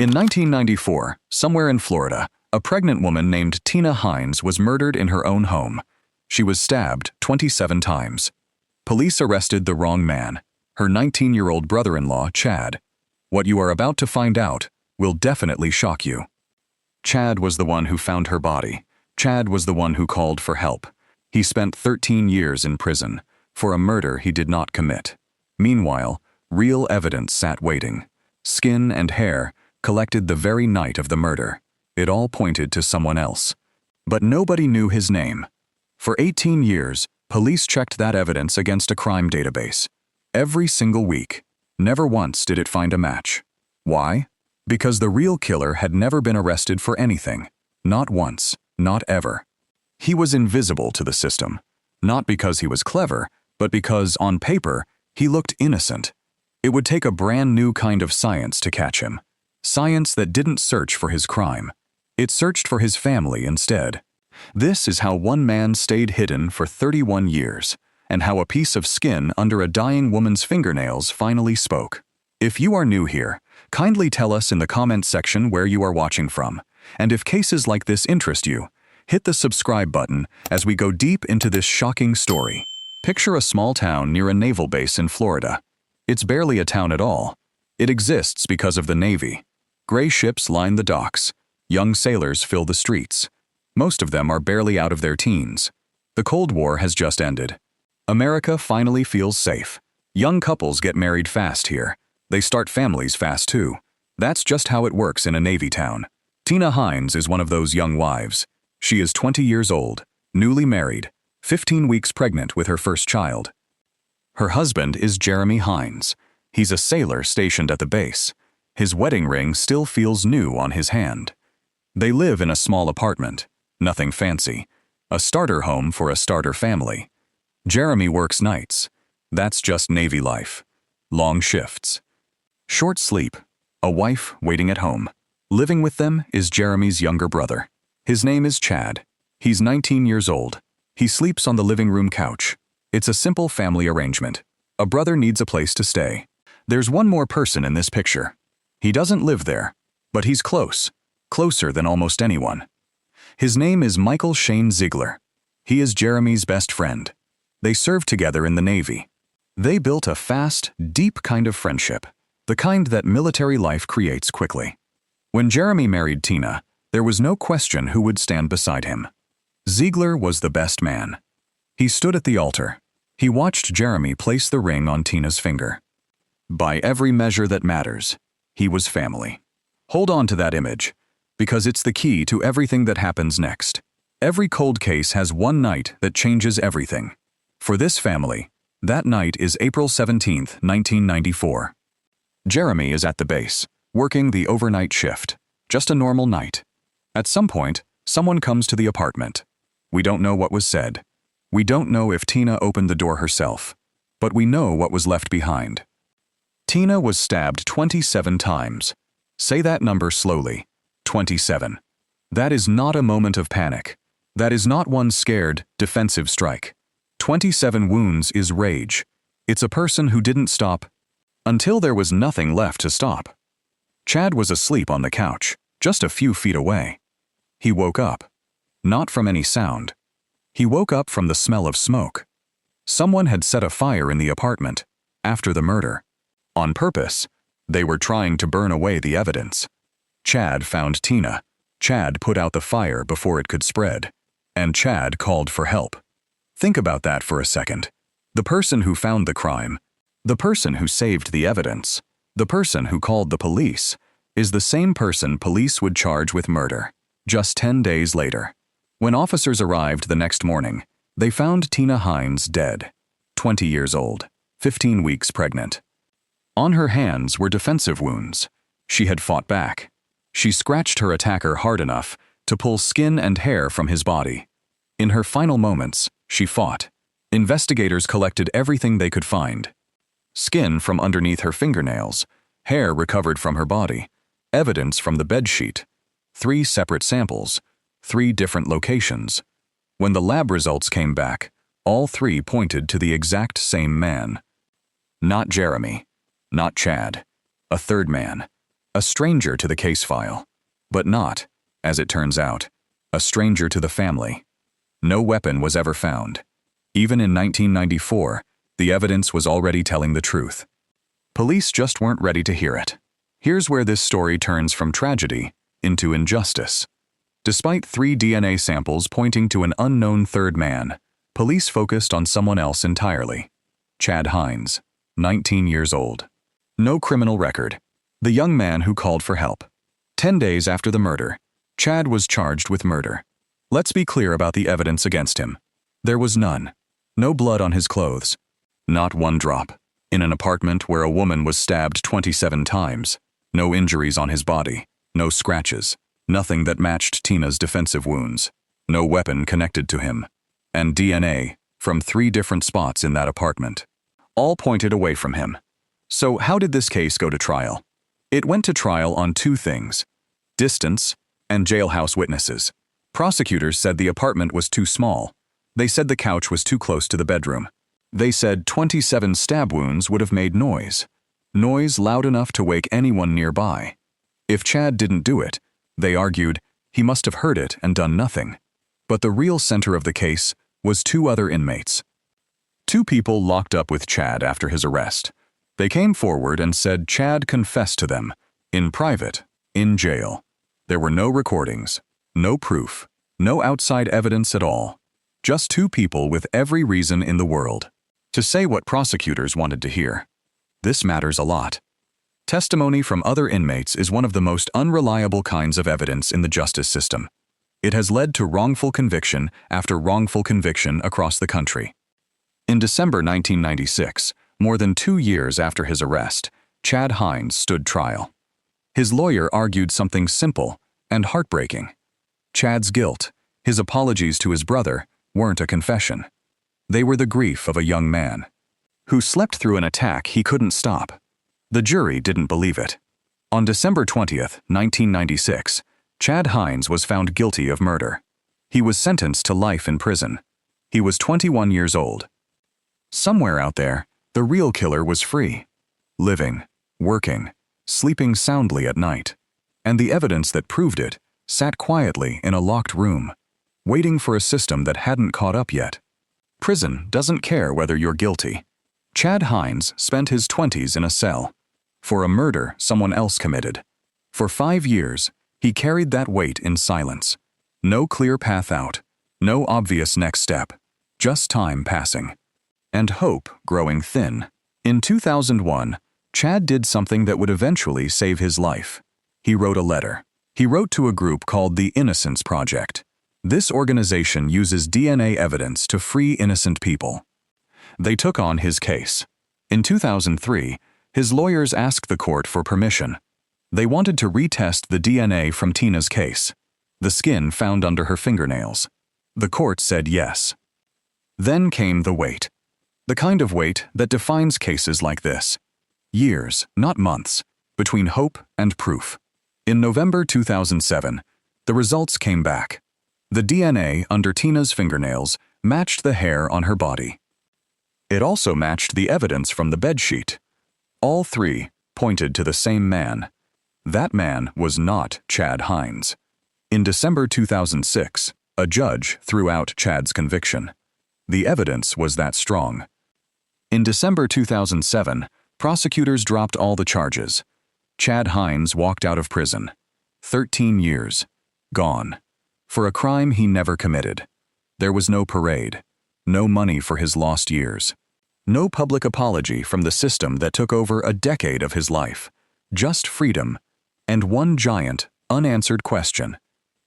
In 1994, somewhere in Florida, a pregnant woman named Tina Heins was murdered in her own home. She was stabbed 27 times. Police arrested the wrong man, her 19-year-old brother-in-law, Chad. What you are about to find out will definitely shock you. Chad was the one who found her body. Chad was the one who called for help. He spent 13 years in prison for a murder he did not commit. Meanwhile, real evidence sat waiting. Skin and hair collected the very night of the murder. It all pointed to someone else. But nobody knew his name. For 18 years, police checked that evidence against a crime database. Every single week. Never once did it find a match. Why? Because the real killer had never been arrested for anything. Not once. Not ever. He was invisible to the system. Not because he was clever, but because, on paper, he looked innocent. It would take a brand new kind of science to catch him. Science that didn't search for his crime. It searched for his family instead. This is how one man stayed hidden for 31 years, and how a piece of skin under a dying woman's fingernails finally spoke. If you are new here, kindly tell us in the comments section where you are watching from, and if cases like this interest you, hit the subscribe button as we go deep into this shocking story. Picture a small town near a naval base in Florida. It's barely a town at all. It exists because of the Navy. Gray ships line the docks. Young sailors fill the streets. Most of them are barely out of their teens. The Cold War has just ended. America finally feels safe. Young couples get married fast here. They start families fast too. That's just how it works in a Navy town. Tina Heins is one of those young wives. She is 20 years old, newly married, 15 weeks pregnant with her first child. Her husband is Jeremy Heins. He's a sailor stationed at the base. His wedding ring still feels new on his hand. They live in a small apartment. Nothing fancy. A starter home for a starter family. Jeremy works nights. That's just Navy life. Long shifts. Short sleep. A wife waiting at home. Living with them is Jeremy's younger brother. His name is Chad. He's 19 years old. He sleeps on the living room couch. It's a simple family arrangement. A brother needs a place to stay. There's one more person in this picture. He doesn't live there, but he's close. Closer than almost anyone. His name is Michael Shane Ziegler. He is Jeremy's best friend. They served together in the Navy. They built a fast, deep kind of friendship, the kind that military life creates quickly. When Jeremy married Tina, there was no question who would stand beside him. Ziegler was the best man. He stood at the altar. He watched Jeremy place the ring on Tina's finger. By every measure that matters, he was family. Hold on to that image, because it's the key to everything that happens next. Every cold case has one night that changes everything. For this family, that night is April 17, 1994. Jeremy is at the base, working the overnight shift. Just a normal night. At some point, someone comes to the apartment. We don't know what was said. We don't know if Tina opened the door herself, but we know what was left behind. Tina was stabbed 27 times. Say that number slowly. 27. That is not a moment of panic. That is not one scared, defensive strike. 27 wounds is rage. It's a person who didn't stop until there was nothing left to stop. Chad was asleep on the couch, just a few feet away. He woke up. Not from any sound. He woke up from the smell of smoke. Someone had set a fire in the apartment, after the murder. On purpose, they were trying to burn away the evidence. Chad found Tina. Chad put out the fire before it could spread. And Chad called for help. Think about that for a second. The person who found the crime, the person who saved the evidence, the person who called the police, is the same person police would charge with murder, just 10 days later. When officers arrived the next morning, they found Tina Heins dead, 20 years old, 15 weeks pregnant. On her hands were defensive wounds. She had fought back. She scratched her attacker hard enough to pull skin and hair from his body. In her final moments, she fought. Investigators collected everything they could find. Skin from underneath her fingernails, hair recovered from her body, evidence from the bedsheet, 3 separate samples, 3 different locations. When the lab results came back, all 3 pointed to the exact same man. Not Jeremy. Not Chad. A third man. A stranger to the case file. But not, as it turns out, a stranger to the family. No weapon was ever found. Even in 1994, the evidence was already telling the truth. Police just weren't ready to hear it. Here's where this story turns from tragedy into injustice. Despite 3 DNA samples pointing to an unknown third man, police focused on someone else entirely. Chad Heins, 19 years old. No criminal record. The young man who called for help. 10 days after the murder, Chad was charged with murder. Let's be clear about the evidence against him. There was none. No blood on his clothes. Not one drop. In an apartment where a woman was stabbed 27 times. No injuries on his body. No scratches. Nothing that matched Tina's defensive wounds. No weapon connected to him. And DNA from 3 different spots in that apartment. All pointed away from him. So how did this case go to trial? It went to trial on 2 things: distance and jailhouse witnesses. Prosecutors said the apartment was too small. They said the couch was too close to the bedroom. They said 27 stab wounds would have made noise. Noise loud enough to wake anyone nearby. If Chad didn't do it, they argued, he must have heard it and done nothing. But the real center of the case was 2 other inmates. 2 people locked up with Chad after his arrest. They came forward and said Chad confessed to them, in private, in jail. There were no recordings, no proof, no outside evidence at all. Just 2 people with every reason in the world to say what prosecutors wanted to hear. This matters a lot. Testimony from other inmates is one of the most unreliable kinds of evidence in the justice system. It has led to wrongful conviction after wrongful conviction across the country. In December 1996, more than 2 years after his arrest, Chad Heins stood trial. His lawyer argued something simple and heartbreaking. Chad's guilt, his apologies to his brother, weren't a confession. They were the grief of a young man who slept through an attack he couldn't stop. The jury didn't believe it. On December 20th, 1996, Chad Heins was found guilty of murder. He was sentenced to life in prison. He was 21 years old. Somewhere out there, the real killer was free, living, working, sleeping soundly at night. And the evidence that proved it sat quietly in a locked room, waiting for a system that hadn't caught up yet. Prison doesn't care whether you're guilty. Chad Heins spent his 20s in a cell for a murder someone else committed. For 5 years, he carried that weight in silence. No clear path out, no obvious next step, just time passing. And hope growing thin. In 2001, Chad did something that would eventually save his life. He wrote a letter. He wrote to a group called the Innocence Project. This organization uses DNA evidence to free innocent people. They took on his case. In 2003, his lawyers asked the court for permission. They wanted to retest the DNA from Tina's case, the skin found under her fingernails. The court said yes. Then came the wait. The kind of wait that defines cases like this. Years, not months, between hope and proof. In November 2007, the results came back. The DNA under Tina's fingernails matched the hair on her body. It also matched the evidence from the bedsheet. All 3 pointed to the same man. That man was not Chad Heins. In December 2006, a judge threw out Chad's conviction. The evidence was that strong. In December 2007, prosecutors dropped all the charges. Chad Heins walked out of prison. 13 years. Gone. For a crime he never committed. There was no parade. No money for his lost years. No public apology from the system that took over a decade of his life. Just freedom. And one giant, unanswered question.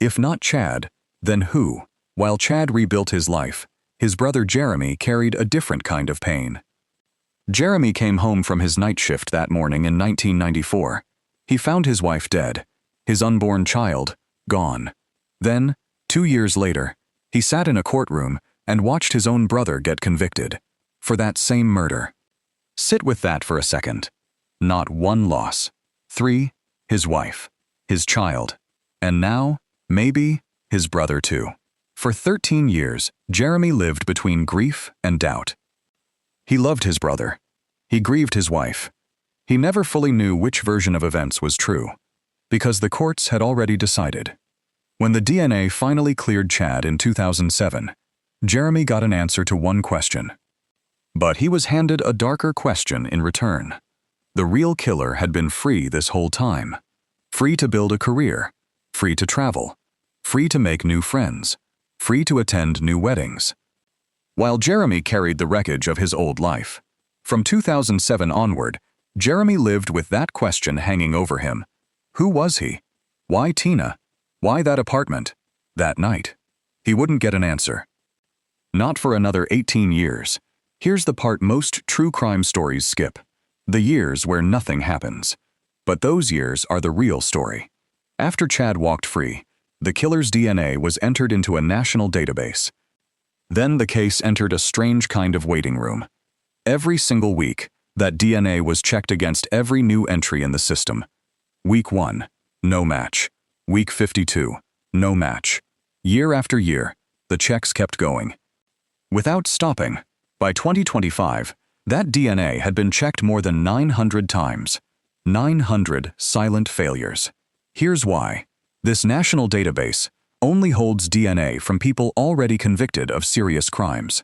If not Chad, then who? While Chad rebuilt his life, his brother Jeremy carried a different kind of pain. Jeremy came home from his night shift that morning in 1994. He found his wife dead, his unborn child gone. Then, 2 years later, he sat in a courtroom and watched his own brother get convicted for that same murder. Sit with that for a second. Not one loss. 3, his wife, his child, and now, maybe, his brother too. For 13 years, Jeremy lived between grief and doubt. He loved his brother. He grieved his wife. He never fully knew which version of events was true, because the courts had already decided. When the DNA finally cleared Chad in 2007, Jeremy got an answer to one question. But he was handed a darker question in return. The real killer had been free this whole time. Free to build a career, free to travel, free to make new friends, free to attend new weddings. While Jeremy carried the wreckage of his old life, from 2007 onward, Jeremy lived with that question hanging over him. Who was he? Why Tina? Why that apartment? That night? He wouldn't get an answer. Not for another 18 years. Here's the part most true crime stories skip. The years where nothing happens. But those years are the real story. After Chad walked free, the killer's DNA was entered into a national database. Then the case entered a strange kind of waiting room. Every single week, that DNA was checked against every new entry in the system. Week 1, no match. Week 52, no match. Year after year, the checks kept going. Without stopping, by 2025, that DNA had been checked more than 900 times. 900 silent failures. Here's why. This national database only holds DNA from people already convicted of serious crimes.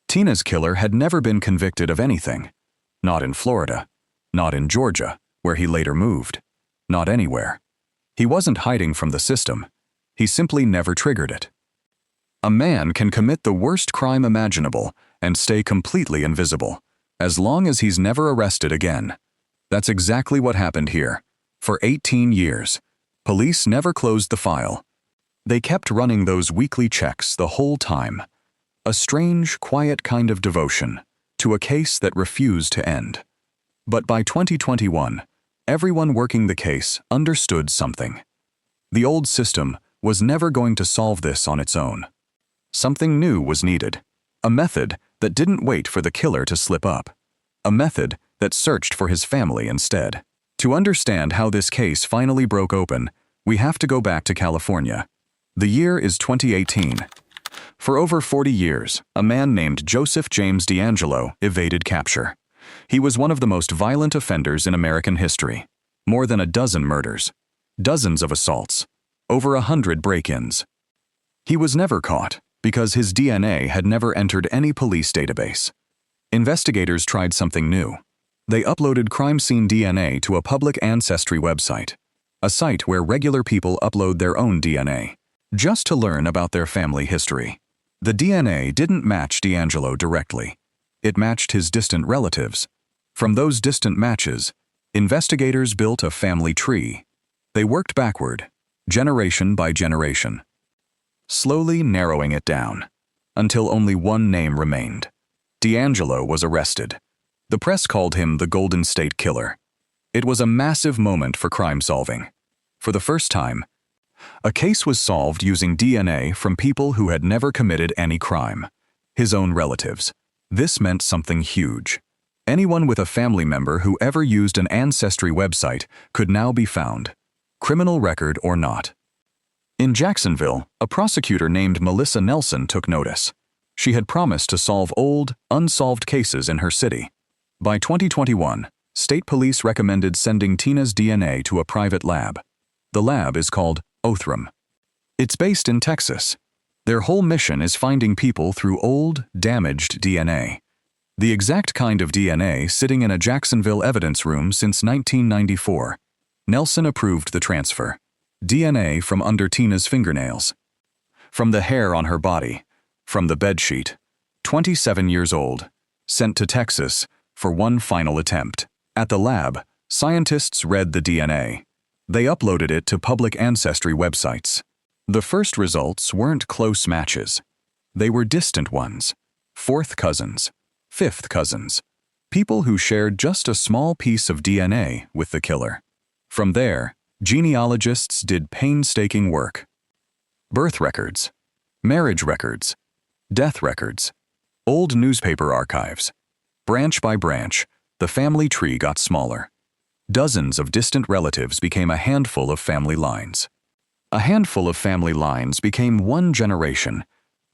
Tina's killer had never been convicted of anything. Not in Florida. Not in Georgia, where he later moved. Not anywhere. He wasn't hiding from the system. He simply never triggered it. A man can commit the worst crime imaginable and stay completely invisible, as long as he's never arrested again. That's exactly what happened here. For 18 years, police never closed the file. They kept running those weekly checks the whole time. A strange, quiet kind of devotion to a case that refused to end. But by 2021, everyone working the case understood something. The old system was never going to solve this on its own. Something new was needed. A method that didn't wait for the killer to slip up. A method that searched for his family instead. To understand how this case finally broke open, we have to go back to California. The year is 2018. For over 40 years, a man named Joseph James DeAngelo evaded capture. He was one of the most violent offenders in American history. More than a dozen murders. Dozens of assaults. Over 100 break-ins. He was never caught because his DNA had never entered any police database. Investigators tried something new. They uploaded crime scene DNA to a public ancestry website, a site where regular people upload their own DNA, just to learn about their family history. The DNA didn't match DeAngelo directly. It matched his distant relatives. From those distant matches, investigators built a family tree. They worked backward, generation by generation, slowly narrowing it down, until only one name remained. DeAngelo was arrested. The press called him the Golden State Killer. It was a massive moment for crime solving. For the first time, a case was solved using DNA from people who had never committed any crime. His own relatives. This meant something huge. Anyone with a family member who ever used an ancestry website could now be found, criminal record or not. In Jacksonville, a prosecutor named Melissa Nelson took notice. She had promised to solve old, unsolved cases in her city. By 2021, state police recommended sending Tina's DNA to a private lab. The lab is called Othram. It's based in Texas. Their whole mission is finding people through old, damaged DNA. The exact kind of DNA sitting in a Jacksonville evidence room since 1994. Nelson approved the transfer. DNA from under Tina's fingernails. From the hair on her body. From the bedsheet. 27 years old. Sent to Texas for one final attempt. At the lab, scientists read the DNA. They uploaded it to public ancestry websites. The first results weren't close matches. They were distant ones. Fourth cousins. Fifth cousins. People who shared just a small piece of DNA with the killer. From there, genealogists did painstaking work. Birth records. Marriage records. Death records. Old newspaper archives. Branch by branch, the family tree got smaller. Dozens of distant relatives became a handful of family lines. A handful of family lines became one generation,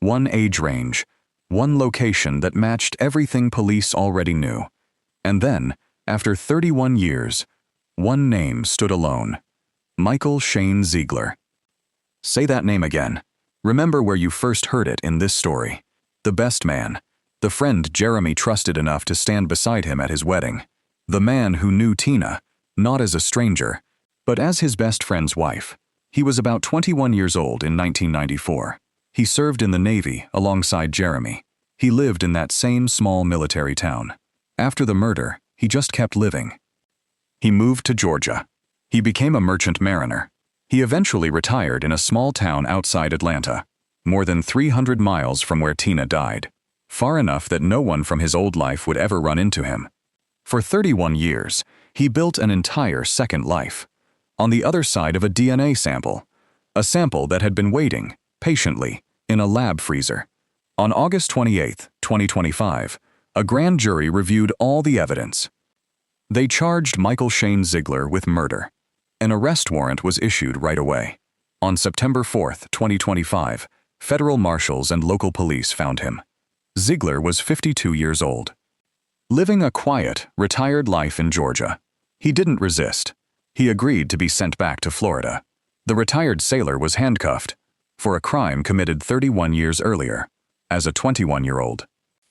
one age range, one location that matched everything police already knew. And then, After 31 years, one name stood alone: Michael Shane Ziegler. Say that name again. Remember where you first heard it in this story. The best man. The friend Jeremy trusted enough to stand beside him at his wedding. The man who knew Tina, not as a stranger, but as his best friend's wife. He was about 21 years old in 1994. He served in the Navy alongside Jeremy. He lived in that same small military town. After the murder, he just kept living. He moved to Georgia. He became a merchant mariner. He eventually retired in a small town outside Atlanta, more than 300 miles from where Tina died, far enough that no one from his old life would ever run into him. For 31 years, he built an entire second life, on the other side of a DNA sample, a sample that had been waiting, patiently, in a lab freezer. On August 28, 2025, a grand jury reviewed all the evidence. They charged Michael Shane Ziegler with murder. An arrest warrant was issued right away. On September 4, 2025, federal marshals and local police found him. Ziegler was 52 years old, living a quiet, retired life in Georgia. He didn't resist. He agreed to be sent back to Florida. The retired sailor was handcuffed for a crime committed 31 years earlier, as a 21-year-old,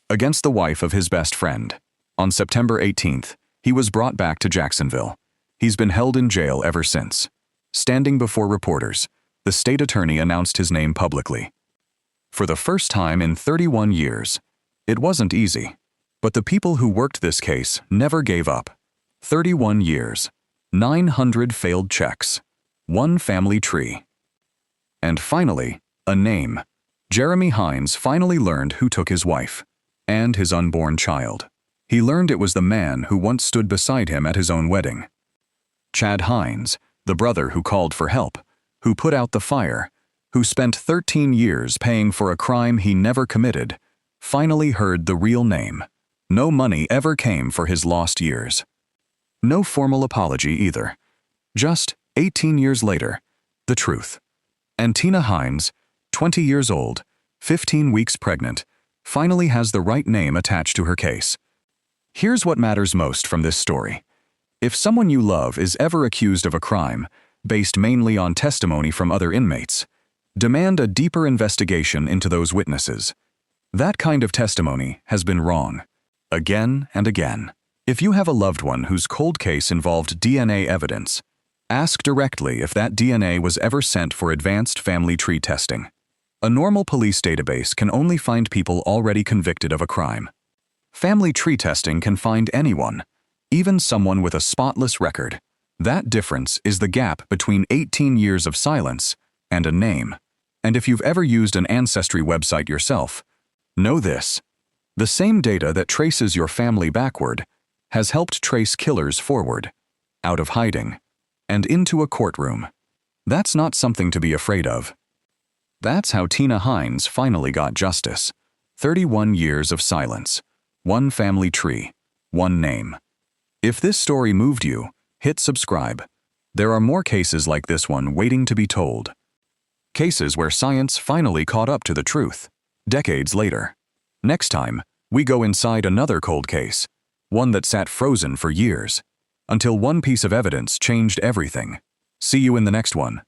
against the wife of his best friend. On September 18th, he was brought back to Jacksonville. He's been held in jail ever since. Standing before reporters, the state attorney announced his name publicly. For the first time in 31 years, it wasn't easy, but the people who worked this case never gave up. 31 years, 900 failed checks, one family tree. And finally, a name. Jeremy Heins finally learned who took his wife and his unborn child. He learned it was the man who once stood beside him at his own wedding. Chad Heins, the brother who called for help, who put out the fire, who spent 13 years paying for a crime he never committed, finally heard the real name. No money ever came for his lost years. No formal apology either. Just 18 years later, the truth. And Tina Heins, 20 years old, 15 weeks pregnant, finally has the right name attached to her case. Here's what matters most from this story. If someone you love is ever accused of a crime, based mainly on testimony from other inmates, demand a deeper investigation into those witnesses. That kind of testimony has been wrong, again and again. If you have a loved one whose cold case involved DNA evidence, ask directly if that DNA was ever sent for advanced family tree testing. A normal police database can only find people already convicted of a crime. Family tree testing can find anyone, even someone with a spotless record. That difference is the gap between 18 years of silence and a name. And if you've ever used an ancestry website yourself, know this: the same data that traces your family backward has helped trace killers forward, out of hiding, and into a courtroom. That's not something to be afraid of. That's how Tina Heins finally got justice. 31 years of silence, one family tree, one name. If this story moved you, hit subscribe. There are more cases like this one waiting to be told. Cases where science finally caught up to the truth, decades later. Next time, we go inside another cold case, one that sat frozen for years, until one piece of evidence changed everything. See you in the next one.